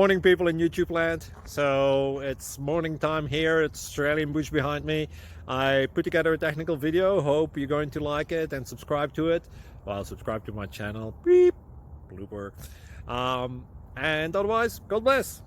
Morning, people in YouTube land. So it's morning time here. It's Australian bush behind me. I put together a technical video. Hope you're going to like it and subscribe to it. Well, subscribe to my channel. Beep. Blooper. And otherwise, God bless.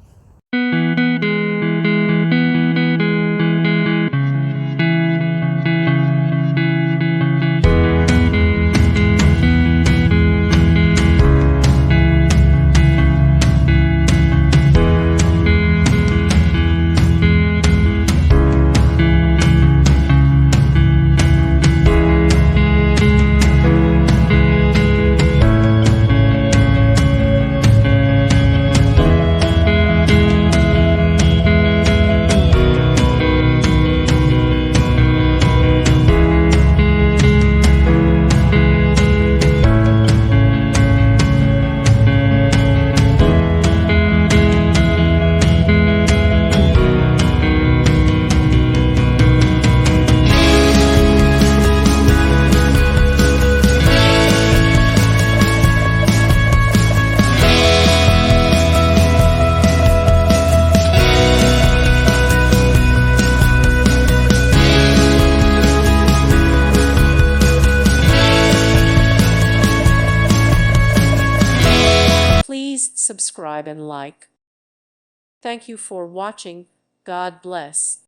Please subscribe and like. Thank you for watching. God bless.